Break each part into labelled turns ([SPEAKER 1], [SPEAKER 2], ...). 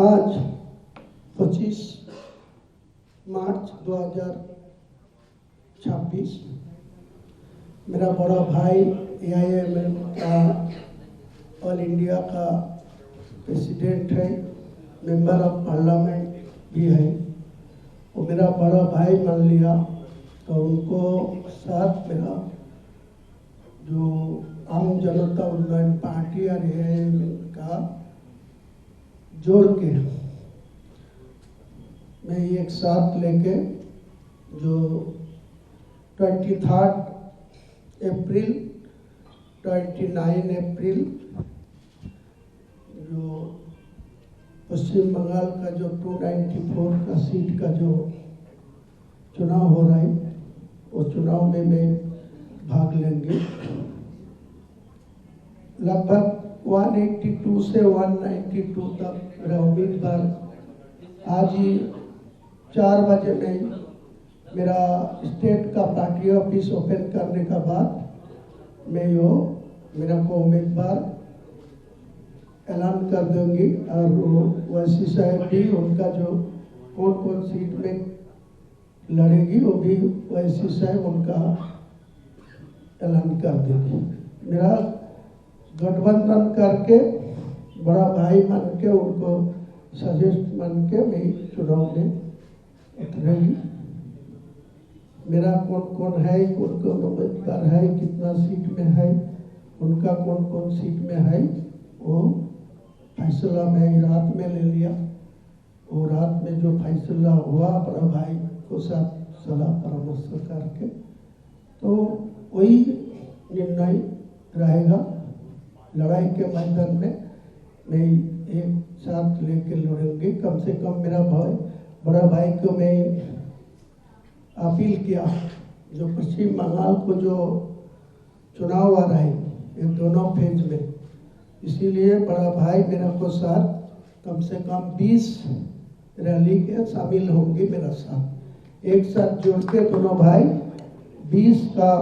[SPEAKER 1] आज 25 मार्च 2026 मेरा बड़ा भाई AIMM का ऑल इंडिया का प्रेसिडेंट है, मेंबर ऑफ पार्लियामेंट भी है। वो मेरा बड़ा भाई मान लिया, तो उनको साथ मेरा जो आम जनता उन्नयन पार्टी और AIMM का जोड़ के मैं एक साथ लेके जो 23 अप्रैल 29 अप्रैल जो पश्चिम बंगाल का जो 294 का सीट का जो चुनाव हो रहा है, वो चुनाव में मैं भाग लेंगे। लगभग 182 से 192 तक मेरा उम्मीदवार आज ही 4 बजे में मेरा स्टेट का पार्टी ऑफिस ओपन करने का बाद मैं यो मेरा को उम्मीदवार ऐलान कर दूंगी। और वो वैसी साहब भी उनका जो कौन कौन सीट में लड़ेगी वो भी वैसी साहब उनका ऐलान कर देगी। मेरा गठबंधन करके बड़ा भाई मान के उनको सजेस्ट मान के मैं चुनाव में उतरेगी। मेरा कौन कौन है, कौन कौन उम्मीदवार है, कितना सीट में है, उनका कौन कौन सीट में है, वो फैसला मैं रात में ले लिया। वो रात में जो फैसला हुआ बड़ा भाई को साथ सलाह परामर्श करके, तो वही निर्णय रहेगा। लड़ाई के मैदान में मैं एक साथ लेके लड़ूंगी। कम से कम मेरा भाई बड़ा भाई को मैं अपील किया, जो पश्चिम बंगाल को जो चुनाव आ रहा है ये दोनों फेज में, इसीलिए बड़ा भाई मेरा को साथ कम से कम 20 रैली के शामिल होंगे मेरा साथ। एक साथ जोड़ के दोनों भाई 20 का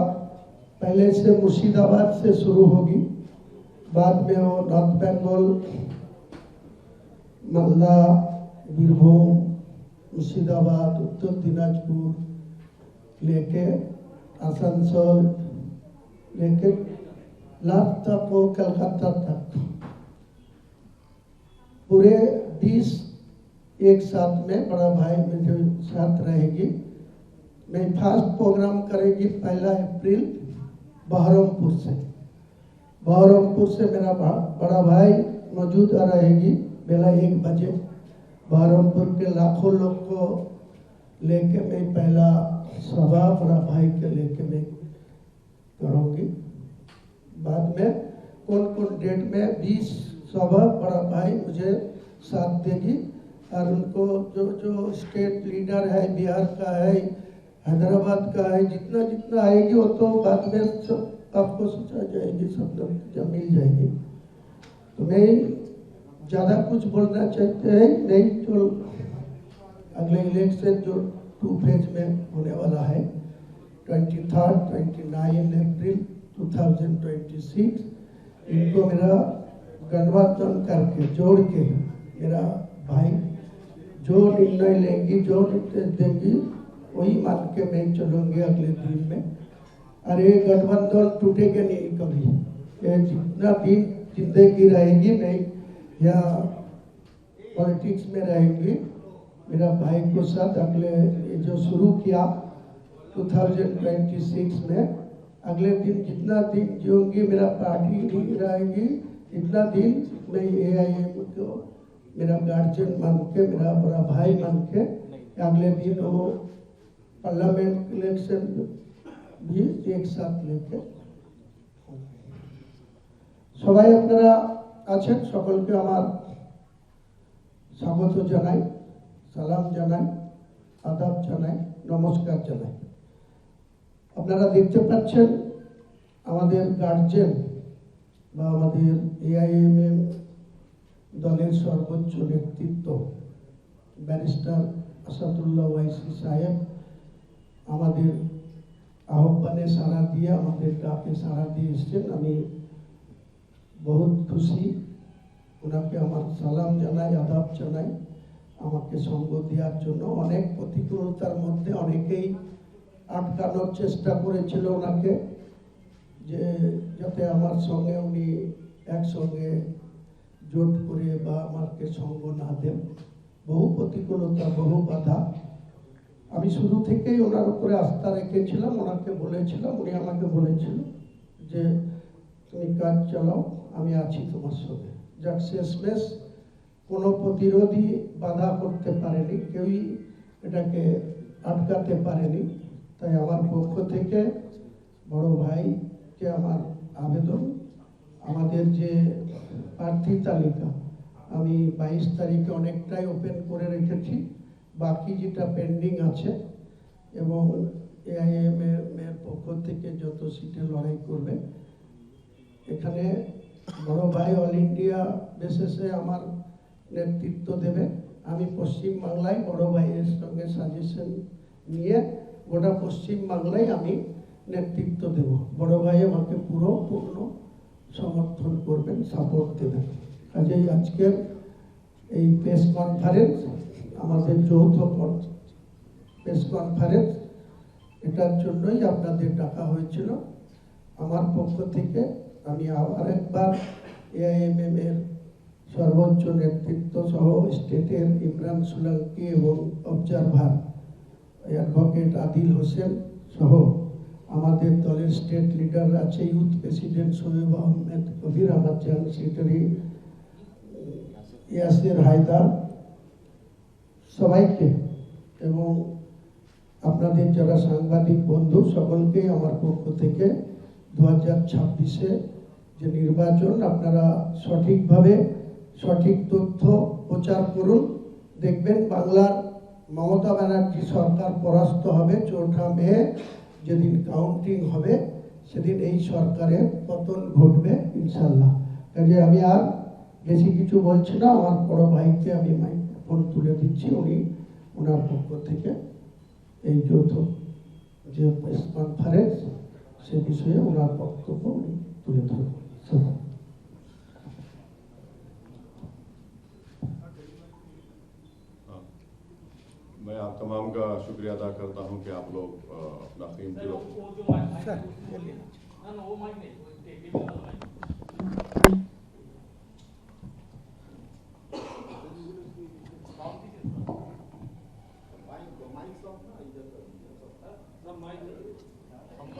[SPEAKER 1] पहले से मुर्शिदाबाद से शुरू होगी, बाद में वो नॉर्थ बंगाल, मालदा, बीरभूम, मुर्शिदाबाद, उत्तर दिनाजपुर लेके आसनसोल लेके लास्ट तक वो कलकत्ता तक पूरे 20 एक साथ में बड़ा भाई मेरे साथ रहेगी। मैं फर्स्ट प्रोग्राम करेगी 1 अप्रैल बहरमपुर से मेरा बड़ा भाई मौजूद रहेगी बेला 1 बजे। बहरमपुर के लाखों लोग को लेके मैं पहला सभा बड़ा भाई के लेके मैं करूँगी। बाद में कौन कौन डेट में 20 सभा बड़ा भाई मुझे साथ देगी। और उनको जो जो स्टेट लीडर है, बिहार का है, हैदराबाद का है, जितना जितना आएगी वो तो बाद में सब आपको सोचा जाएगी, सब लोग जब मिल जाएगी। तो मैं ज़्यादा कुछ बोलना चाहते हैं नहीं, तो अगले इलेक्शन जो 2 फेज में होने वाला है 23 29 अप्रैल 2026, इनको मेरा गठबंधन करके जोड़ के मेरा भाई जो निर्णय लेंगी, जो निर्देश देंगी, वही मान के मैं चलूँगी अगले दिन में। अरे गठबंधन टूटेगा नहीं कभी, ये जितना भी जिंदगी रहेगी मैं या पॉलिटिक्स में रहेंगी मेरा भाई को साथ। अगले जो शुरू किया 2026 में, अगले दिन जितना दिन जीऊँगी मेरा पार्टी रहेगी, इतना दिन मैं AIMM को मेरा गार्जियन मान के, मेरा बड़ा भाई मान के, अगले दिन वो पार्लियामेंट इलेक्शन भी एक साथ लेके सबाई আপনারা আছেন, সকলকে আমার স্বাগত জানাই, সালাম জানাই, আদাব জানাই, নমস্কার জানাই। আপনারা দেখতে পাচ্ছেন আমাদের গার্জিয়ান বা আমাদের AIMM দলের সর্বোচ্চ নেতৃত্ব ব্যারিস্টার আসাদুল্লাহ ওয়াইসি সাহেব আমাদের আহ্বানে সাড়া দিয়ে, আমাদের ডাকে সাড়া দিয়ে এসছেন। আমি बहुत खुशी ওনাকে আমার সালাম জানাই, আদাব জানাই আমাকে সঙ্গ দেওয়ার জন্য। অনেক প্রতিকূলতার মধ্যে অনেকেই আটকানোর চেষ্টা করেছিল ওনাকে, যে যাতে আমার সঙ্গে উনি একসঙ্গে জোট করে বা আমাকে সঙ্গ না দেন। বহু প্রতিকূলতা, বহু বাধা। আমি শুরু থেকেই ওনার উপরে আস্থা রেখেছিলাম, ওনাকে বলেছিলাম, উনি আমাকে বলেছিল যে তুমি কাজ চালাও, আমি আছি তোমার সঙ্গে। যাক, শেষমেশ কোনো প্রতিরোধী বাধা করতে পারেনি, কেউই এটাকে আটকাতে পারেনি। তাই আমার পক্ষ থেকে বড় ভাইকে আমার আবেদন, আমাদের যে প্রার্থী তালিকা আমি 22 তারিখে অনেকটাই ওপেন করে রেখেছি, বাকি যেটা পেন্ডিং আছে, এবং এআইএম এর পক্ষ থেকে যত সিটে লড়াই করবে, এখানে বড় ভাই অল ইন্ডিয়া বেসিসে আমার নেতৃত্ব দেবে। আমি পশ্চিম বাংলায় বড় ভাইয়ের সঙ্গে সাজেশন নিয়ে গোটা পশ্চিম বাংলায় আমি নেতৃত্ব দেব। বড় ভাই আমাকে পূর্ণ সমর্থন করবেন, সাপোর্ট দেবেন। কাজেই আজকের এই প্রেস কনফারেন্স, আমাদের যৌথ প্রেস কনফারেন্স, এটার জন্যই আপনাদের ডাকা হয়েছিল। আমার পক্ষ থেকে আমি আবার একবার এআইএমএম এর সর্বোচ্চ নেতৃত্ব সহ স্টেটের ইমরান সোলাঙ্কি এবং অবজারভার অ্যাডভোকেট আদিল হোসেন সহ আমাদের দলের স্টেট লিডার আছে, ইউথ প্রেসিডেন্ট সোহেব আহমেদ কবির, আমার জেনারেল সেক্রেটারি ইয়াসির হায়দার, সবাইকে এবং আপনাদের যারা সাংবাদিক বন্ধু সকলকেই আমার পক্ষ থেকে 2026-এ যে নির্বাচন, আপনারা সঠিকভাবে সঠিক তথ্য প্রচার করুন। দেখবেন বাংলার মমতা ব্যানার্জি সরকার পরাস্ত হবে। 4 মে যেদিন কাউন্টিং হবে সেদিন এই সরকারের পতন ঘটবে ইনশাল্লাহ। কাজে আমি আর বেশি কিছু বলছি না, আমার বড় ভাইকে আমি মাইক্রোফোন তুলে দিচ্ছি, উনি ওনার পক্ষ থেকে এই যৌথ যে প্রেস কনফারেন্স সে বিষয়ে ওনার বক্তব্য উনি তুলে ধরবেন।
[SPEAKER 2] मैं आप तमाम का शुक्रिया अदा करता हूं कि आप लोग अपना कीमती वक्त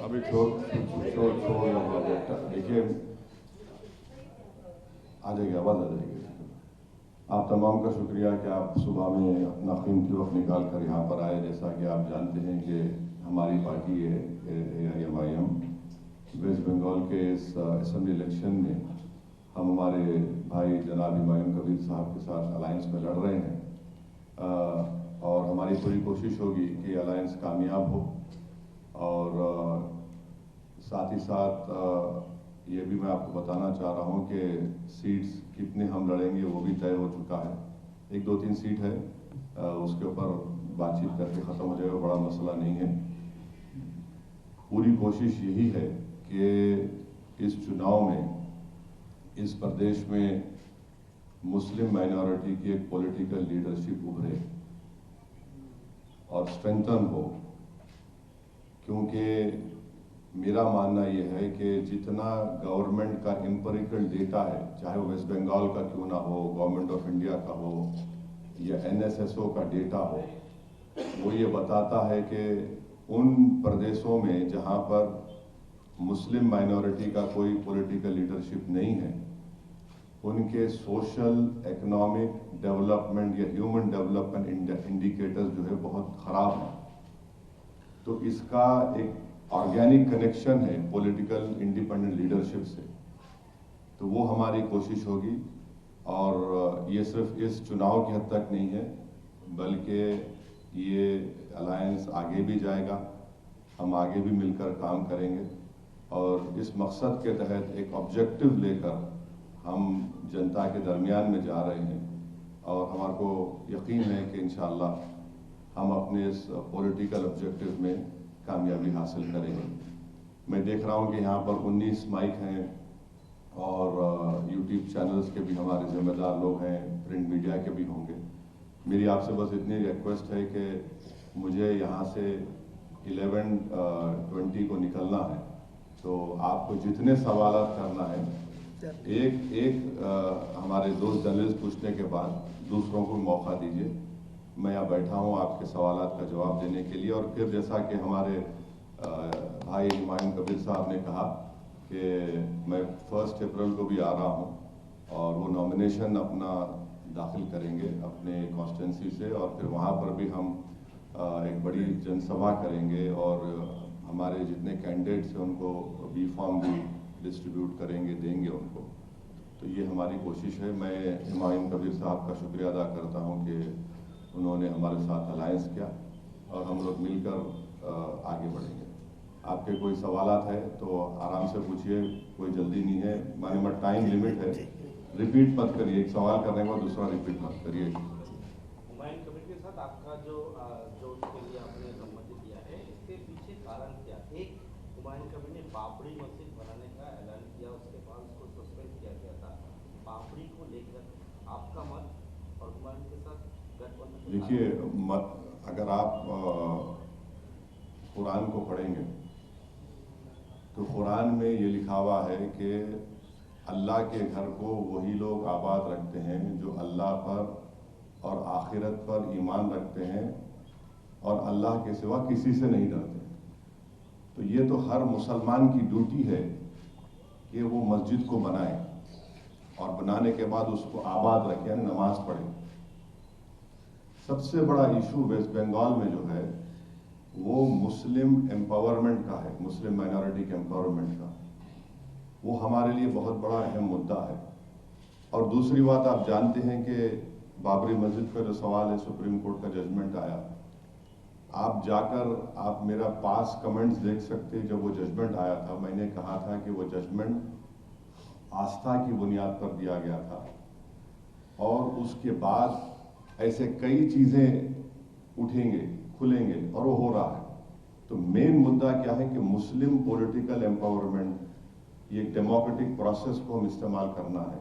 [SPEAKER 2] अभी छोड़ बेटा, देखिए आ जाएगी, आवाज़ आ जाएगी। आप तमाम का शुक्रिया कि आप सुबह में अपना कीमती वक्त निकाल कर यहाँ पर आए। जैसा कि आप जानते हैं कि हमारी पार्टी है AIMIM, वेस्ट बंगाल के इस असेंबली इलेक्शन में हम हमारे भाई जनाब हुमायूं कबीर साहब के साथ अलायंस में लड़ रहे हैं, और हमारी पूरी कोशिश होगी कि अलायंस कामयाब हो। और साथ ही साथ ये भी मैं आपको बताना चाह रहा हूँ कि सीट्स कितने हम लड़ेंगे वो भी तय हो चुका है। 1-2-3 सीट है, उसके ऊपर बातचीत करके ख़त्म हो जाएगा, बड़ा मसला नहीं है। पूरी कोशिश यही है कि इस चुनाव में इस प्रदेश में मुस्लिम माइनॉरिटी की एक पॉलिटिकल लीडरशिप उभरे और स्ट्रेंथन हो, क्योंकि मेरा मानना यह है कि जितना गवर्नमेंट का एम्पिरिकल डेटा है, चाहे वो वेस्ट बंगाल का क्यों ना हो, गवर्नमेंट ऑफ इंडिया का हो या NSSO का डेटा हो, वो ये बताता है कि उन प्रदेशों में जहां पर मुस्लिम माइनॉरिटी का कोई पॉलिटिकल लीडरशिप नहीं है, उनके सोशल, इकोनॉमिक डेवलपमेंट या ह्यूमन डेवलपमेंट इंडिकेटर्स जो है बहुत ख़राब हैं। तो इसका एक ऑर्गेनिक कनेक्शन है पॉलिटिकल इंडिपेंडेंट लीडरशिप से। तो वो हमारी कोशिश होगी, और ये सिर्फ इस चुनाव की हद तक नहीं है, बल्कि ये अलायंस आगे भी जाएगा, हम आगे भी मिलकर काम करेंगे, और इस मकसद के तहत एक ऑब्जेक्टिव लेकर हम जनता के दरमियान में जा रहे हैं, और हमारे को यकीन है कि इंशाअल्लाह हम अपने इस पॉलिटिकल ऑब्जेक्टिव में कामयाबी हासिल करेंगे। मैं देख रहा हूं कि यहाँ पर 19 माइक हैं, और यूट्यूब चैनल्स के भी हमारे जिम्मेदार लोग हैं, प्रिंट मीडिया के भी होंगे। मेरी आपसे बस इतनी रिक्वेस्ट है कि मुझे यहाँ से 11:20 को निकलना है, तो आपको जितने सवालात करना है एक एक हमारे दोस्त जर्नलिस्ट पूछने के बाद दूसरों को मौका दीजिए। मैं यहाँ बैठा हूँ आपके सवालात का जवाब देने के लिए। और फिर जैसा कि हमारे भाई हुमायूं कबीर साहब ने कहा कि मैं 1 अप्रैल को भी आ रहा हूँ और वो नॉमिनेशन अपना दाखिल करेंगे अपने कॉन्स्टिट्यूंसी से, और फिर वहाँ पर भी हम एक बड़ी जनसभा करेंगे और हमारे जितने कैंडिडेट्स हैं उनको बी फॉर्म भी डिस्ट्रीब्यूट करेंगे, देंगे उनको। तो ये हमारी कोशिश है। मैं हुमायूं कबीर साहब का शुक्रिया अदा करता हूँ कि उन्होंने हमारे साथ अलायंस किया और हम लोग मिलकर आगे बढ़ेंगे। आपके कोई सवालात है तो आराम से पूछिए, कोई जल्दी नहीं है। माने टाइम लिमिट है, रिपीट मत करिए। एक सवाल करने के बाद दूसरा रिपीट मत करिए।
[SPEAKER 3] हुमायूं कबीर के साथ आपका जो उसके लिए आपने सम्मति दिया है, इसके पीछे कारण क्या? एक, हुमायूं कबीर ने बाबरी मस्जिद बनाने का ऐलान किया, उसके बाद उसको सस्पेंड किया गया था। बाबरी को लेकर आपका मत और हुमायूं के साथ गठबंधन?
[SPEAKER 2] देखिए, अगर आप कुरान को पढ़ेंगे तो कुरान में ये लिखा हुआ है कि अल्लाह के घर को वही लोग आबाद रखते हैं जो अल्लाह पर और आखिरत पर ईमान रखते हैं और अल्लाह के सिवा किसी से नहीं डरते। तो ये तो हर मुसलमान की ड्यूटी है कि वो मस्जिद को बनाए और बनाने के बाद उसको आबाद रखें, यानी नमाज पढ़े। सबसे बड़ा इशू वेस्ट बंगाल में जो है वो मुस्लिम एम्पावरमेंट का है, मुस्लिम माइनॉरिटी के एम्पावरमेंट का। वो हमारे लिए बहुत बड़ा अहम मुद्दा है। और दूसरी बात, आप जानते हैं कि बाबरी मस्जिद का जो सवाल है, सुप्रीम कोर्ट का जजमेंट आया, आप जाकर आप मेरा पास कमेंट्स देख सकते हैं। जब वो जजमेंट आया था, मैंने कहा था कि वो जजमेंट आस्था की बुनियाद पर दिया गया था और उसके बाद ऐसे कई चीजें उठेंगे, खुलेंगे, और वो हो रहा है। तो मेन मुद्दा क्या है कि मुस्लिम पॉलिटिकल एम्पावरमेंट, ये डेमोक्रेटिक प्रोसेस को हम इस्तेमाल करना है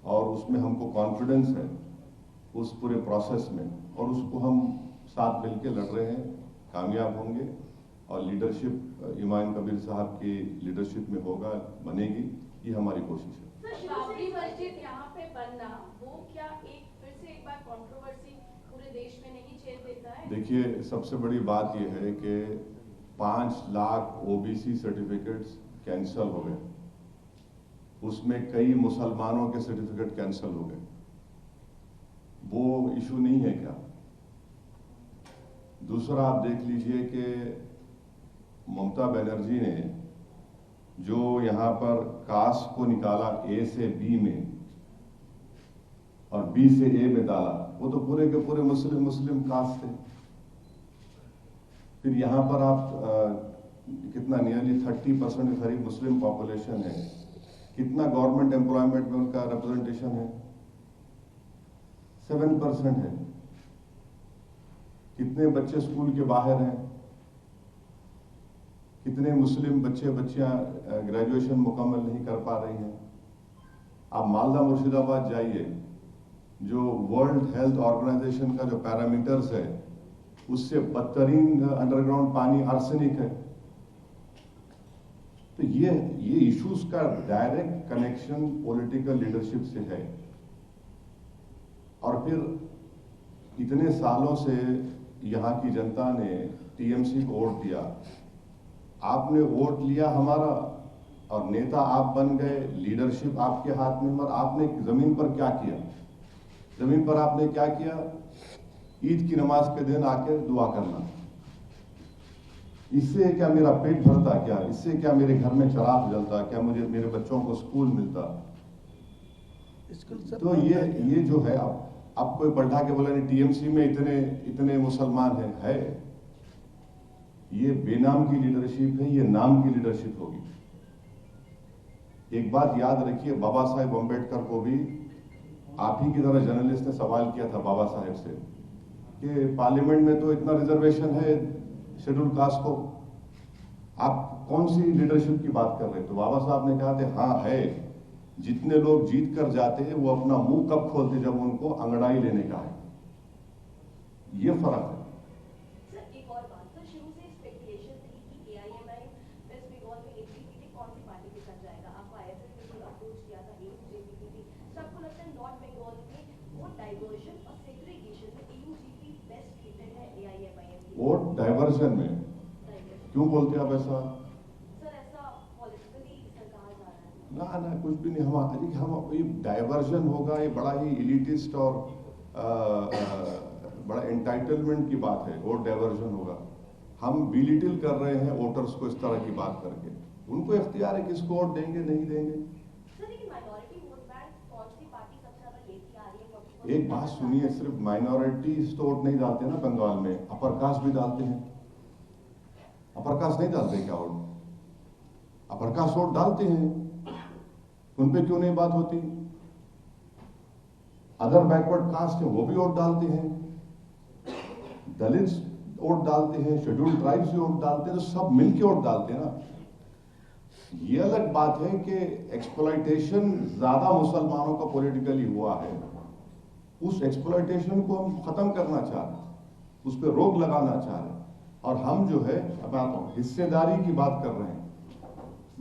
[SPEAKER 2] और उसमें हमको कॉन्फिडेंस है उस पूरे प्रोसेस में, और उसको हम साथ मिलकर लड़ रहे हैं, कामयाब होंगे। और लीडरशिप हुमायूं कबीर साहब की लीडरशिप में होगा, बनेगी, ये हमारी कोशिश है।
[SPEAKER 4] बाबरी मस्जिद यहाँ पे बनना, वो क्या फिर से एक बार कंट्रोवर्सी पूरे देश में नहीं छेड़ देता है?
[SPEAKER 2] देखिए, सबसे बड़ी बात यह है कि 5 लाख ओबीसी सर्टिफिकेट्स कैंसल हो गए, उसमें कई मुसलमानों के सर्टिफिकेट कैंसल हो गए। वो इशू नहीं है क्या? दूसरा, आप देख लीजिए कि ममता बनर्जी ने जो यहां पर कास्ट को निकाला ए से बी में और बी से ए में डाला, वो तो पूरे के पूरे मुस्लिम कास्ट थे। फिर यहां पर आप कितना नियरली 30% के करीब मुस्लिम पॉपुलेशन है, कितना गवर्नमेंट एम्प्लॉयमेंट में उनका रिप्रेजेंटेशन है? 7% है। कितने बच्चे स्कूल के बाहर हैं? कितने मुस्लिम बच्चे बच्चियां ग्रेजुएशन मुकम्मल नहीं कर पा रही हैं? आप मालदा मुर्शिदाबाद जाइए, जो वर्ल्ड हेल्थ ऑर्गेनाइजेशन का जो पैरामीटर्स है उससे बदतरीन अंडरग्राउंड पानी आर्सेनिक है। तो ये इश्यूज का डायरेक्ट कनेक्शन पॉलिटिकल लीडरशिप से है। और फिर इतने सालों से यहाँ की जनता ने टीएमसी को वोट दिया, आपने वोट लिया हमारा और नेता आप बन गए, लीडरशिप आपके हाथ में, मगर आपने जमीन पर क्या किया? जमीन पर आपने क्या किया? ईद की नमाज के दिन आकर दुआ करना। इससे क्या मेरा पेट भरता? क्या इससे क्या मेरे घर में चिराग जलता? क्या मुझे मेरे बच्चों को स्कूल मिलता? तो ये जो है, अब कोई बढ़ा के बोला नहीं टीएमसी में इतने मुसलमान है। ये बेनाम की लीडरशिप है, ये नाम की लीडरशिप होगी। एक बात याद रखिए, बाबा साहेब अम्बेडकर को भी आप ही की तरह जर्नलिस्ट ने सवाल किया था बाबा साहेब से कि पार्लियामेंट में तो इतना रिजर्वेशन है शेड्यूल कास्ट को, आप कौन सी लीडरशिप की बात कर रहे हैं? तो बाबा साहब ने कहा था हाँ है, जितने लोग जीत कर जाते हैं वो अपना मुंह कब खोलते जब उनको अंगड़ाई लेने का है, ये फर्क है।
[SPEAKER 4] सर एक और बात, सर शुरू से स्पेकुलेशन थी कि एआईएमआई वेस्ट बंगाल में एबीवीपी कौन सी पार्टी के साथ जाएगा। आपको आईएसएफ ने भी अप्रोच किया था एबीवीपी। सबको लगता है नॉर्थ बंगाल में वोट डाइवर्जन और सेग्रीगेशन में एयूजीपी बेस्ट ट्रीटेड है एआईएमआईएम की।
[SPEAKER 2] वोट डाइवर्जन में क्यों बोलते हैं आप ऐसा?
[SPEAKER 4] सर ऐसा पॉलिटिकली सरकार जा रहा है।
[SPEAKER 2] ना कुछ भी नहीं। हम ये डाइवर्जन होगा, ये बड़ा ही इलिटिस्ट और बड़ा एंटाइटलमेंट की बात है। वोट डाइवर्जन होगा, हम बिलिटिल कर रहे हैं वोटर्स को इस तरह की बात करके। उनको इख्तियार है किसको वोट देंगे नहीं देंगे।
[SPEAKER 4] सर लेकिन माइनॉरिटी वोट बैंक कौन सी पार्टी सबसे ज्यादा लेती आ रही है?
[SPEAKER 2] एक बात सुनिए, सिर्फ माइनॉरिटीज तो वोट नहीं डालते ना बंगाल में, अपर कास्ट भी डालते हैं। अपर कास्ट नहीं डालते क्या वोट? अपर कास्ट वोट डालते हैं, उन पे क्यों नहीं बात होती? अदर बैकवर्ड कास्ट है वो भी वोट डालते हैं, दलित वोट डालते हैं, शेड्यूल्ड ट्राइब्स भी वोट डालते हैं, तो सब मिलके वोट डालते हैं ना। ये अलग बात है कि एक्सप्लॉइटेशन ज्यादा मुसलमानों का पॉलिटिकली हुआ है, उस एक्सप्लॉइटेशन को हम खत्म करना चाह रहे हैं, उस पर रोक लगाना चाह रहे हैं। और हम जो है अब हिस्सेदारी की बात कर रहे हैं,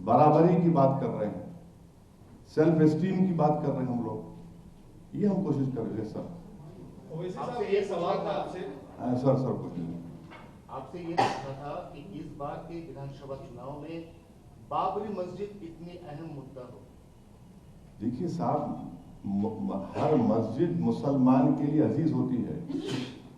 [SPEAKER 2] बराबरी की बात कर रहे हैं, सेल्फ एस्टीम की बात कर रहे हैं हम लोग, ये हम कोशिश कर रहे हैं सर।
[SPEAKER 5] आपसे ये सवाल था
[SPEAKER 2] सर कुछ नहीं।
[SPEAKER 5] आपसे ये पूछना था कि इस बार के विधानसभा चुनाव में बाबरी मस्जिद इतनी अहम मुद्दा हो।
[SPEAKER 2] देखिए साहब, हर मस्जिद मुसलमान के लिए अजीज होती है।